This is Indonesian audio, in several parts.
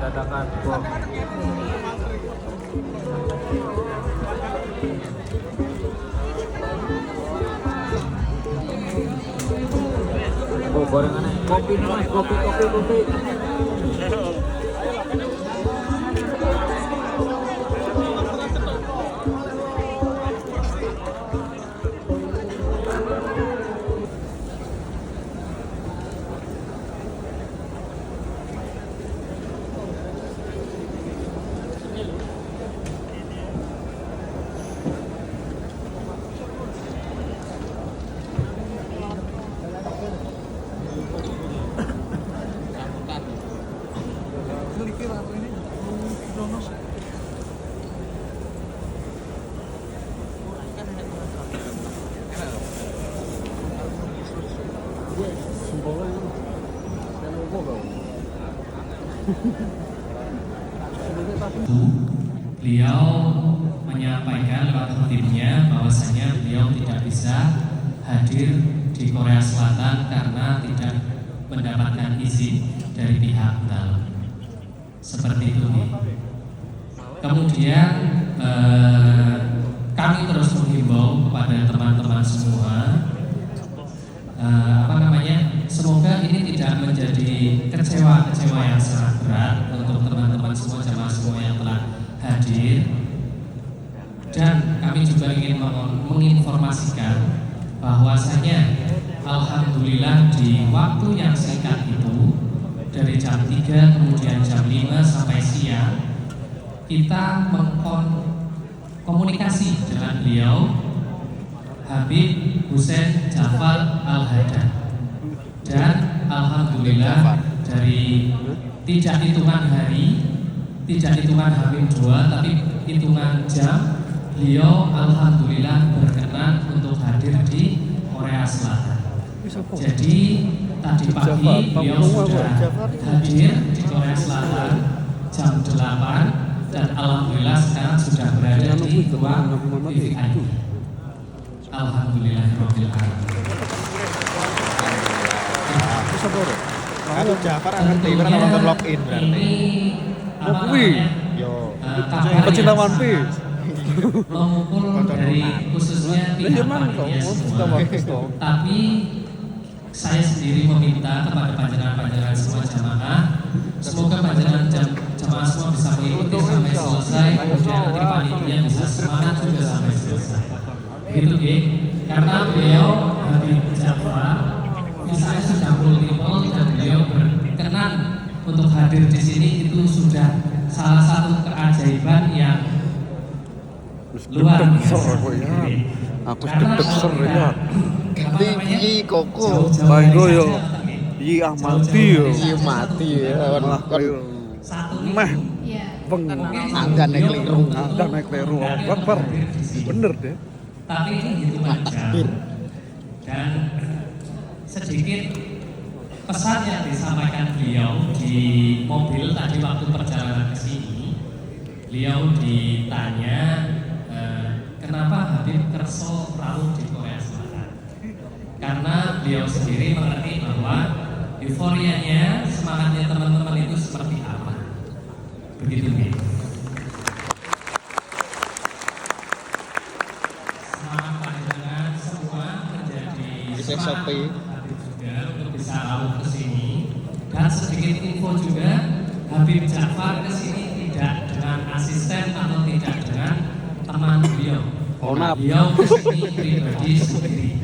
dadakan bom. Oh, gorengannya kopi, kopi. Beliau menyampaikan lewat khotibnya bahwasanya beliau tidak bisa hadir di Korea Selatan karena tidak mendapatkan izin dari pihak dalam. Seperti itu. Kemudian kami terus menghimbau kepada teman-teman semua, semoga ini tidak menjadi kecewa yang sangat berat untuk teman-teman semua, jamaah semua yang telah hadir. Dan kami juga ingin menginformasikan bahwasanya alhamdulillah di waktu yang singkat itu, dari jam 3 kemudian jam 5 sampai siang, kita mengkomunikasi dengan beliau Habib Hussein Jafar Al-Haidar. Dan alhamdulillah dari tidak hitungan hari, tidak hitungan Habib 2, tapi hitungan jam, beliau alhamdulillah berkenan untuk hadir di Korea Selatan. Jadi tadi pagi beliau sudah hadir di Korea Selatan jam 8 dan alhamdulillah sekarang sudah berada di ruang VVIP. Alhamdulillahirabbil alamin. Habib Jafar akan nonton login berarti. Yo. Pecinta One Piece. Mengumpul dari khususnya pihak panitia semua. Tapi saya sendiri meminta kepada panjenengan semua jamaah, semoga panjenengan jamaah semua bisa mengikuti sampai selesai, kemudian nanti panitia bisa semangat juga sampai selesai. Begitu, karena beliau Habib Jafar misalnya sudah multiple dan beliau berkenan untuk hadir di sini, itu sudah salah satu keajaiban yang luar biasa. Aku sedek ser ya. Ganti iki koko. Banggo yo. Iki mati yo. Iya mati ya. Meh. Peng Angga naik keliru. Angga naik keliru. Akbar. Bener deh. Tapi ini hitungan jam. Dan sedikit pesan yang disampaikan beliau di mobil tadi waktu perjalanan ke sini. Beliau ditanya kenapa Habib kerso rawuh di Korea Selatan. Karena beliau sendiri mengerti bahwa euforianya, semangatnya teman-teman itu seperti apa. Begitu nih. Semangat panjenengan semua menjadi semangat Habib juga untuk bisa rawuh ke sini. Dan sedikit info juga, Habib Jafar ke sini tidak dengan asisten atau tidak dengan teman beliau. Beliau ke sini pribadi sendiri.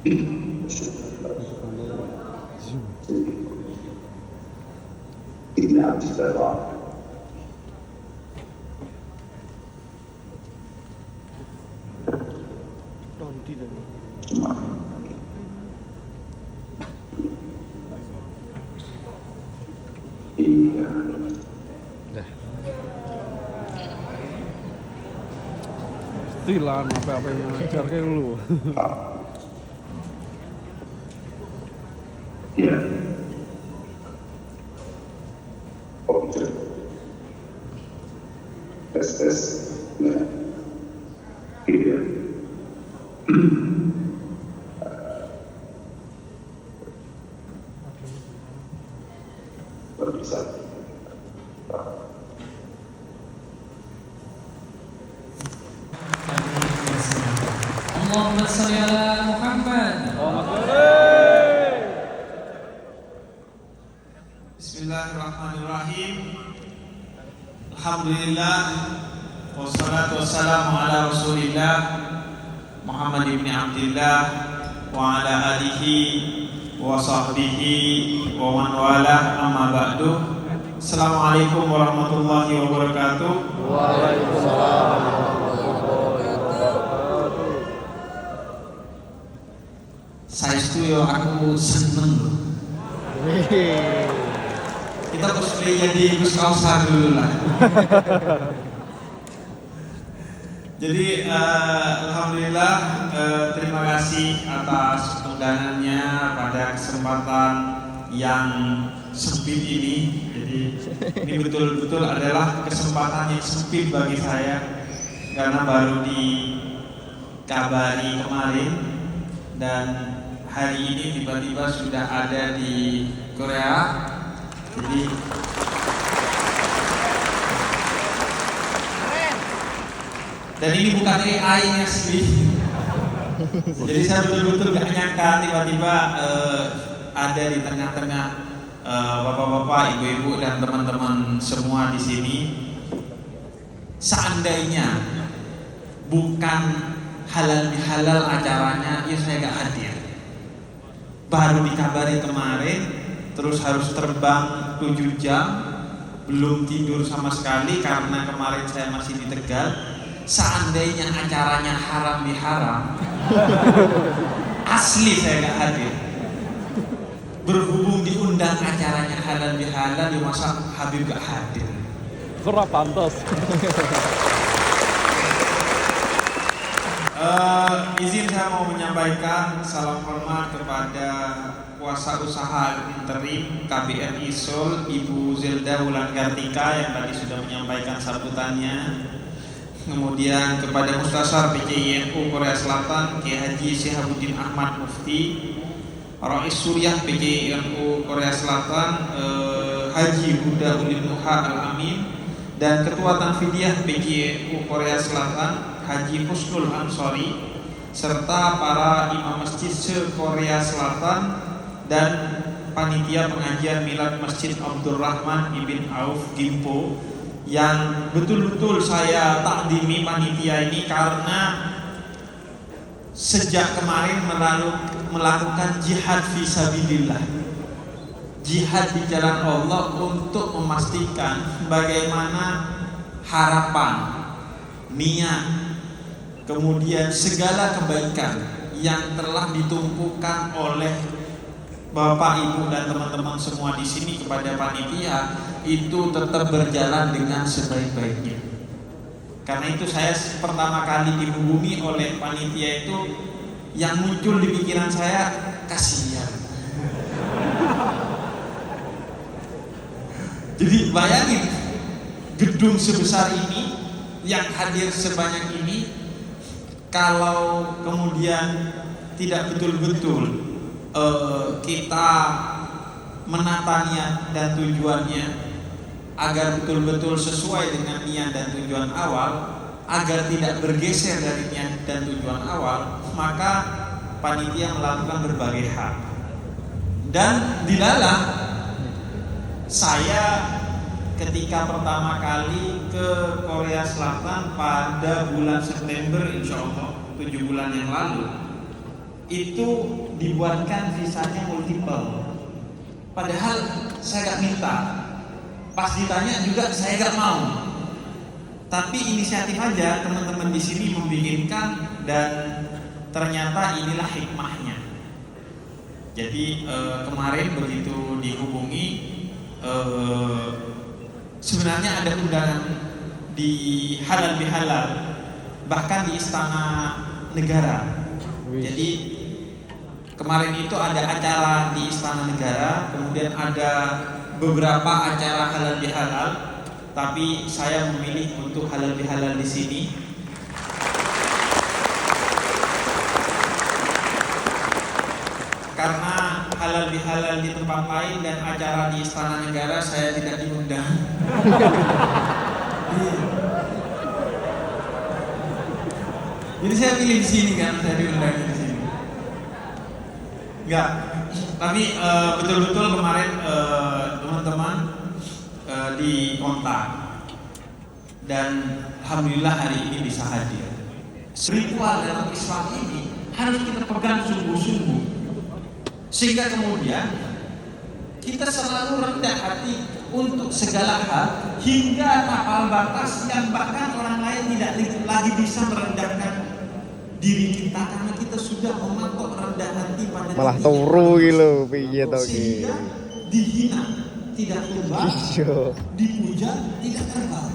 Pastilah apa yang ngajar kayak lu. Allahumma sholli ala Muhammad. Bismillahirrahmanirrahim. Alhamdulillah wassalatu wassalamu ala Rasulillah Muhammad ibn Abdillah wa ala alihi wa sahbihi wa man walah, amma ba'du. Assalamualaikum warahmatullahi wabarakatuh. Waalaikumsalam. Saya setuju, aku seneng loh. Kita cosplay jadi Gus Kausar dulu lah. Jadi alhamdulillah, terima kasih atas undangannya pada kesempatan yang sempit ini. Jadi ini betul-betul adalah kesempatan yang sempit bagi saya karena baru dikabari kemarin dan hari ini tiba-tiba sudah ada di Korea. Jadi dan ini bukan AI asli. Jadi saya betul-betul gak nyangka tiba-tiba ada di tengah-tengah bapak-bapak, ibu-ibu dan teman-teman semua di sini. Seandainya bukan halal bihalal acaranya, ya saya gak hadir. Baru dikabari kemarin, terus harus terbang 7 jam, belum tidur sama sekali karena kemarin saya masih di Tegal. Seandainya acaranya haram biharam, asli saya gak hadir. Berhubung diundang acaranya halal bihalal, di masa Habib gak hadir. Kurang pantas. Izin saya mau menyampaikan salam hormat kepada kuasa usaha interim KBRI Seoul, Ibu Zelda Wulandari yang tadi sudah menyampaikan sambutannya. Kemudian kepada Mustasar PCINU Korea Selatan, Kiai Haji Syihabuddin Ahmad Mufti, Rais Suriah PCINU Korea Selatan, Haji Huda Ulil Nuha Al-Amin, dan Ketua Tanfidiyah PCINU Korea Selatan, Haji Husnul Ansori, serta para imam masjid se-Korea Selatan dan panitia pengajian milad Masjid Abdurrahman Ibn Auf Gimpo, yang betul-betul saya takdimi panitia ini karena sejak kemarin melakukan jihad fisabilillah, jihad di jalan Allah untuk memastikan bagaimana harapan, niat, kemudian segala kebaikan yang telah ditumpukan oleh Bapak, Ibu dan teman-teman semua di sini kepada panitia itu tetap berjalan dengan sebaik-baiknya. Karena itu saya pertama kali dihubungi oleh panitia itu, yang muncul di pikiran saya, kasihan. Jadi bayangin, gedung sebesar ini, yang hadir sebanyak ini, kalau kemudian tidak betul-betul kita menata niat dan tujuannya agar betul-betul sesuai dengan niat dan tujuan awal, agar tidak bergeser dari niat dan tujuan awal, maka panitia melakukan berbagai hal. Dan dilalah saya ketika pertama kali ke Korea Selatan pada bulan September, insya Allah 7 bulan yang lalu, itu dibuatkan visanya multiple. Padahal saya gak minta. Pas ditanya juga saya gak mau. Tapi inisiatif aja teman-teman di sini membikinkan, dan ternyata inilah hikmahnya. Jadi kemarin begitu dihubungi, sebenarnya ada undangan di halal bihalal, bahkan di Istana Negara. Jadi kemarin itu ada acara di Istana Negara, kemudian ada beberapa acara halal bihalal, tapi saya memilih untuk halal bihalal di sini. Karena halal bihalal di tempat lain dan acara di Istana Negara saya tidak diundang. Jadi saya pilih di sini kan, saya diundang di sini. Enggak, tapi betul-betul kemarin teman-teman dikontak, dan alhamdulillah hari ini bisa hadir. Ritual dalam Islam ini harus kita pegang sungguh-sungguh, sehingga kemudian kita selalu rendah hati untuk segala hal, hingga tapal batas yang bahkan orang lain tidak lagi bisa merendahkan diri kita, karena kita sudah mematok rendah hati pada Malah turu gitu piye to iki. Sehingga dihina tidak tumbang, dipuja tidak terbang.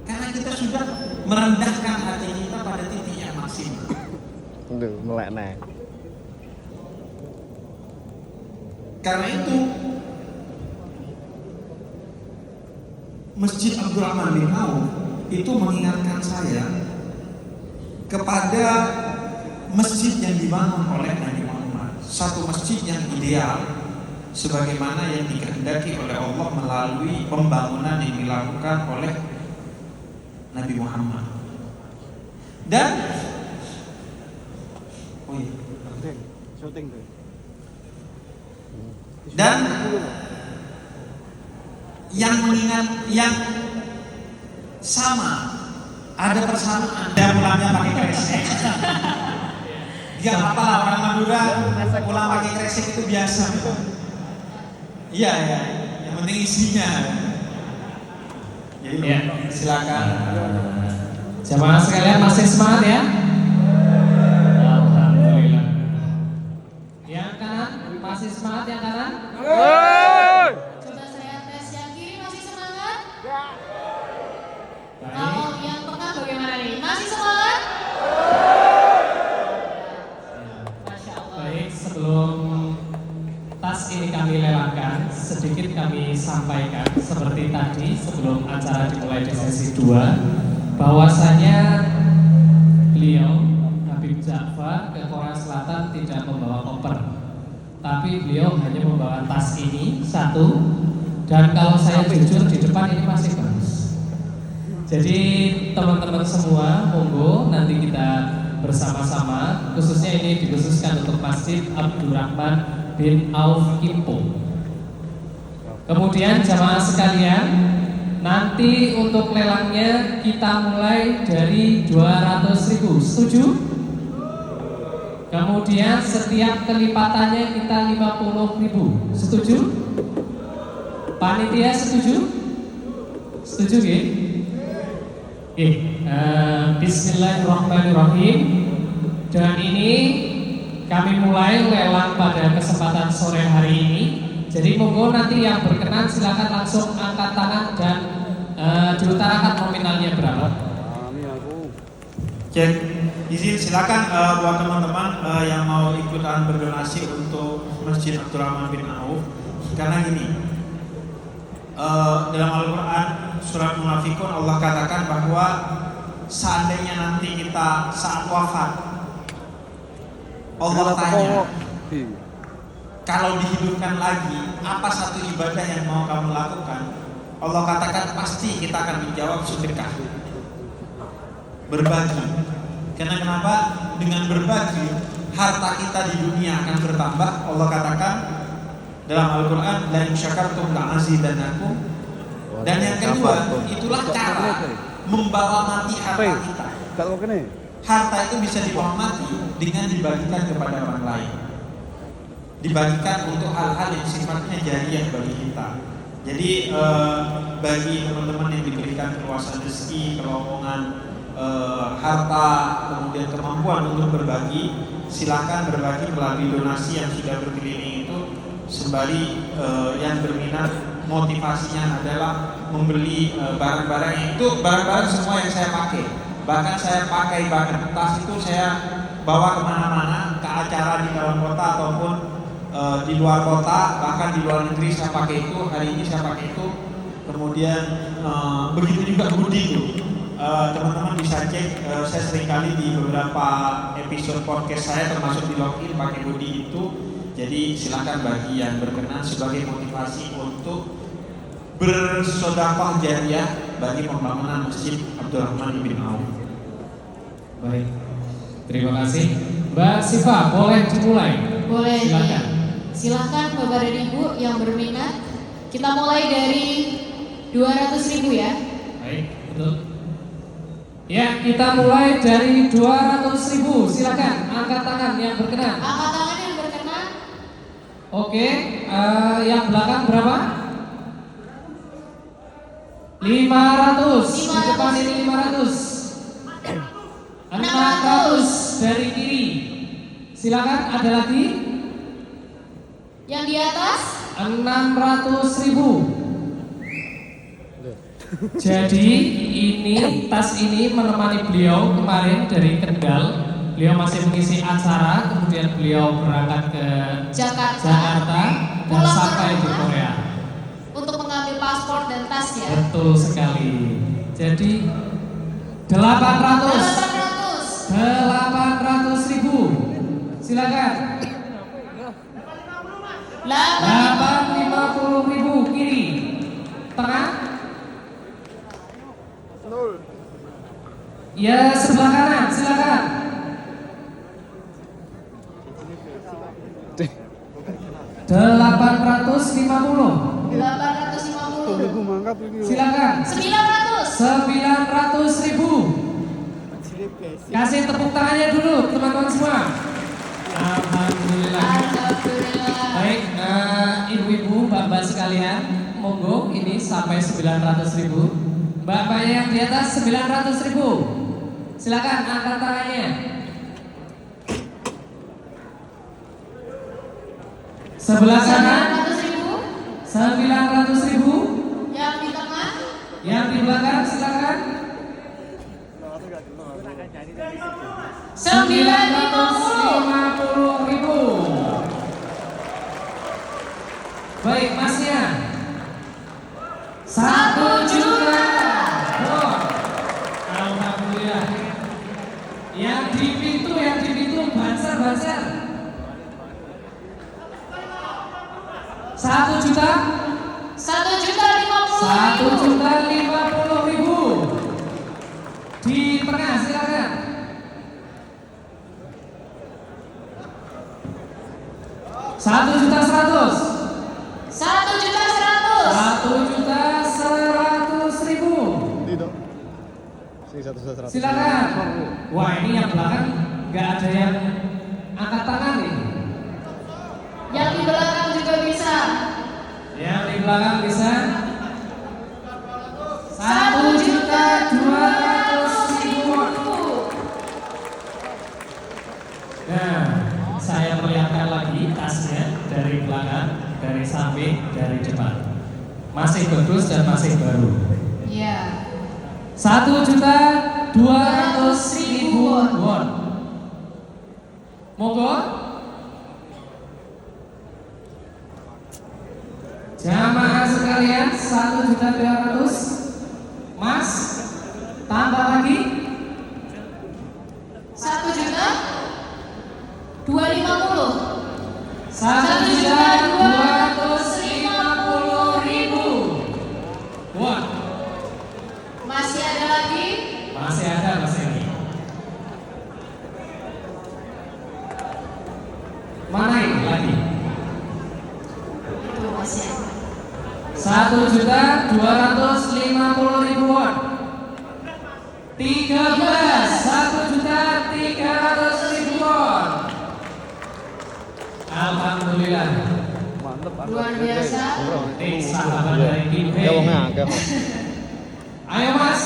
Karena kita sudah merendahkan hati kita pada titik yang maksimal. Aduh, melekne. Karena itu Masjid Abdurrahman bin Auf itu mengingatkan saya kepada masjid yang dibangun oleh Nabi Muhammad, satu masjid yang ideal sebagaimana yang dikehendaki oleh Allah melalui pembangunan yang dilakukan oleh Nabi Muhammad. Dan dan yang mengingat yang sama, ada persamaan, dan pulangnya pakai kresek. Gak apa-apa lah, orang Madura pulang pakai kresek itu biasa. Iya ya, yang penting isinya. Jadi Ya. silakan. Jamaah sekalian masih semangat ya? Alhamdulillah. Yang kanan masih semangat, yang kanan? Coba saya tes yang kiri, masih semangat? Baik. Kalau yang tengah bagaimana nih? Masih semangat? Masya Allah. Baik, sebelum tas ini kami lelangkan, sedikit kami sampaikan seperti tadi sebelum acara dimulai di sesi 2, bahwasanya beliau Habib Ja'far ke Korea Selatan tidak membawa koper, tapi beliau hanya membawa tas ini satu, dan kalau saya jujur di depan ini masih bagus. Jadi teman-teman semua, monggo nanti kita bersama-sama, khususnya ini dikhususkan untuk Masjid Abdurrahman bin Auf Kimpo. Kemudian jamaah sekalian, nanti untuk lelangnya kita mulai dari 200.000, setuju? Kemudian setiap kelipatannya kita 50.000, setuju? Panitia setuju? Setuju ya? Bismillahirrahmanirrahim. Dan ini kami mulai lelang pada kesempatan sore hari ini. Jadi monggo nanti yang berkenan silakan langsung angkat tangan dan diutarakan nominalnya berapa. Cek, izin silakan buat teman-teman yang mau ikutan berdonasi untuk Masjid Abdurrahman bin Auf. Karena gini, dalam Al-Quran surat Munafikun Allah katakan bahwa seandainya nanti kita saat wafat, Allah tanya, kalau dihidupkan lagi, apa satu ibadah yang mau kamu lakukan? Allah katakan pasti kita akan menjawab sedekah, berbagi. Karena kenapa? Dengan berbagi, harta kita di dunia akan bertambah. Allah katakan dalam Al-Quran, la in syakartum la'azidannakum. Dan yang kedua, itulah cara membawa mati harta kita. harta itu bisa dihormati dengan dibagikan kepada orang lain, dibagikan untuk hal-hal yang sifatnya jariah bagi kita. Jadi bagi teman-teman yang diberikan keluasan rezeki, kelowongan, harta, kemudian kemampuan untuk berbagi, silakan berbagi melalui donasi yang sudah berkeliling itu. Sembari yang berminat motivasinya adalah membeli barang-barang yang itu barang-barang semua yang saya pakai, bahkan saya pakai banget. Tas itu saya bawa kemana-mana, ke acara di dalam kota ataupun di luar kota, bahkan di luar negeri saya pakai itu. Hari ini saya pakai itu. Kemudian begitu juga hoodie itu. Teman-teman bisa cek, saya seringkali di beberapa episode podcast saya termasuk di login pakai hoodie itu. Jadi silakan bagi yang berkenan sebagai motivasi untuk bersedekah jariah bagi pembangunan Masjid Abdurrahman bin Auf. Baik, terima kasih. Mbak Siva, boleh dimulai? Boleh. Silakan. Silakan Bapak dan Ibu yang berminat. Kita mulai dari 200.000 ya. Baik, betul. Ya, kita mulai dari 200.000. Silakan angkat tangan yang berkenan. Angkat tangan yang berkenan. Oke, yang belakang berapa? 500. Di depan ini 500. 600 dari kiri. Silakan, ada lagi? Yang di atas 600.000. Jadi ini tas ini menemani beliau kemarin dari Kendal. Beliau masih mengisi acara, kemudian beliau berangkat ke Jakarta dan pulang ke sampai di rumah Korea untuk mengambil paspor dan tas ya. Betul sekali. Jadi 800.000. Silakan. 850.000 kiri. Tengah. Ya, sebelah kanan, silakan. 850. 850. Silakan. 900.000. Kasih tepuk tangannya dulu teman-teman semua. Alhamdulillah. Baik, ibu-ibu, bapak sekalian, monggo ini sampai 900.000. Bapaknya yang di atas 900.000. Silakan angkat tangannya. Sebelah kanan 900.000. Yang di tengah, Yang di belakang silakan. 950.000. Baik, masnya 1 juta. Oh, alhamdulillah. Yang di pintu banser. 1 juta. 1.050.000. Di tengah silakan. 1.100.000. 1.100.000. Tidak. Sini 100. Silakan. Wah, ini yang belakang nggak ada yang angkat tangan nih. yang di belakang juga bisa. Yang di belakang bisa. 1.200.000. Nah, saya perlihatkan lagi tasnya dari belakang, dari samping, dari depan. Masih bagus dan masih baru. Iya. 1.200.000 won. Monggo. Jamaah sekalian, 1.200.000. Mas, tambah lagi. 1.250.000. 1.250.000 won. Masih ada lagi? Masih ada, masih ini. Mana ini lagi? Itu masih ada. 1.250.000 won. 13. 1.250.000. Alhamdulillah. Mantep. Luar biasa. Sahabat dari tim B. Ya wongnya akeh kok. Ayo Mas.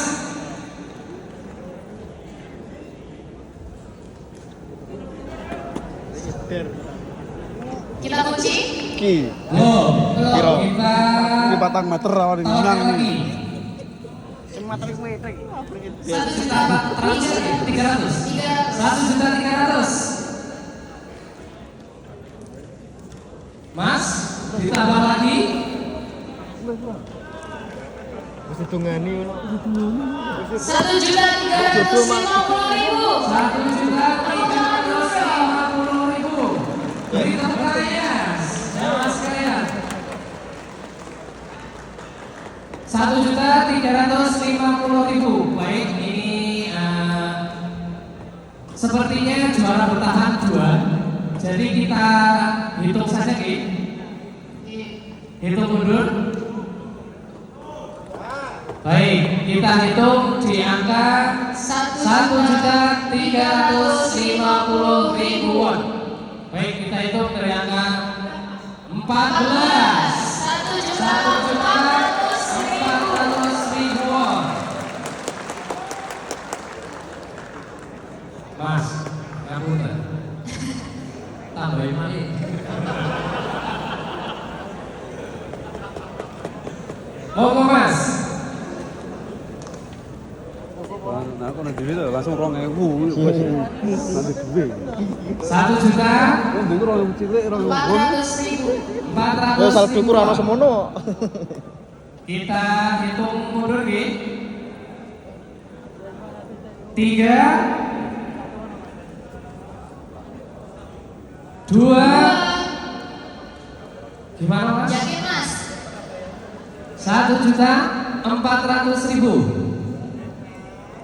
Kita kunci. Ki. Kira. Kita Ini batang meter awan ini tawarkan senang lagi. nih. 1.300.000. 1.300.000. Mas, ditambah lagi. Wis ditungani ngono. 1.350.000. 1.350.000. Beri tepuk tangan ya, jamaah sekalian. 1.350.000. Baik, ini sepertinya juara bertahan 2. Jadi kita hitung saja, Ki. Hitung mundur. Baik, kita hitung di angka 1.350.000 won. Baik, kita hitung dari angka 14. 1.400.000 won. Mas, kamu tambahin lagi. Monggo Mas. Nah, aku nanti itu langsung 2.000 nanti duit. 1 juta. Oh, dulu 2.000 cilik 2.000. 400.000. Wes saldo ku ora ono semono. Kita hitung mundur Ki. 3 2 Gimana Mas? Yakin Mas? 1.400.000.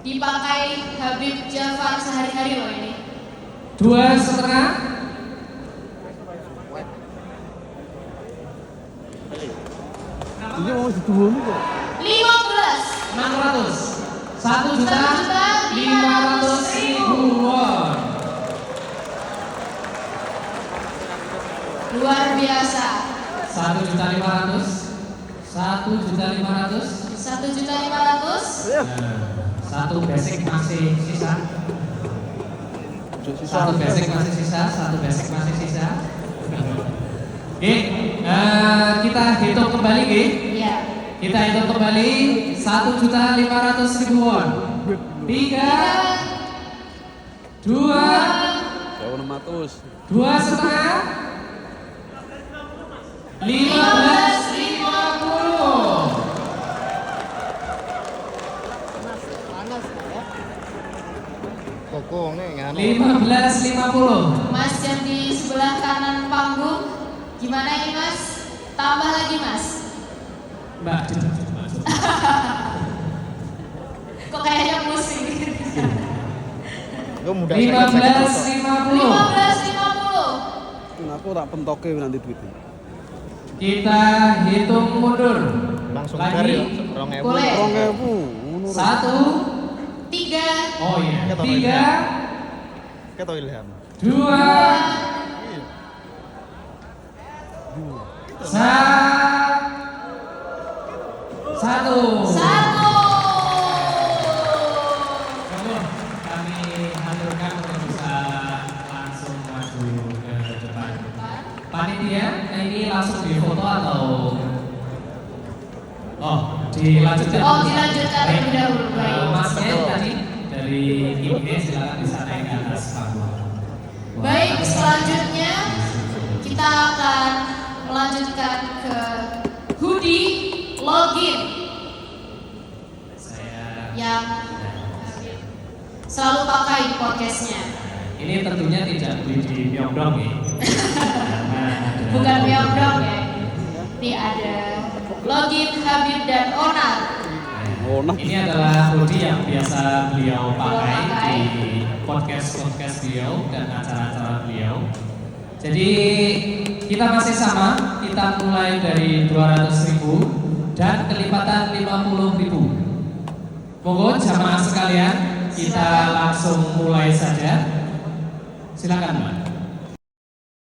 Dipakai Habib Jafar sehari-hari loh ini. 2,5. Ini mau ditunggu kok. 15. 600. 1.500.000 won. Luar biasa. 1.500.000. 1.500.000. 1.500.000. Satu basic masih sisa. Satu basic masih sisa. Oke, kita hitung kembali, Ki. Iya. Kita hitung kembali 1.500.000 won. 3 2 600. 2,5 15.50. Koko nih nganu. 15.50. Mas yang di sebelah kanan panggung, gimana ini Mas? Tambah lagi Mas. Mbak, Kok kayaknya pusing. Gue mudah 15.50. 15.50. Nah, aku tak pentoke nanti duitnya. Kita hitung mundur. langsung bar Lagi. ya 2.000. Boleh. 2.000. 1 3 Oh iya. Ketok 3 Ketok Ilham. 2 1. Kami haturkan untuk bisa langsung maju ke depan. Panitia, ini langsung difoto atau? Oh, dilanjutkan. Oh, dilanjutkan Baik. terlebih dahulu. Baik. Masnya tadi dari IPB silakan bisa naik ke atas panggung. Baik, selanjutnya kita akan melanjutkan ke hoodie login Saya yang selalu pakai di podcastnya. ini tentunya tidak beli di Myeongdong ya. Bukan Myeongdong ya. Ini ada login Habib dan Onar. Oh, nah. Ini adalah hoodie yang biasa beliau pakai pakai. di podcast beliau dan acara-acara beliau. Jadi kita masih sama, kita mulai dari 200.000 dan kelipatan 50.000. Monggo jamaah sekalian, kita langsung mulai saja. Silakan Mbak.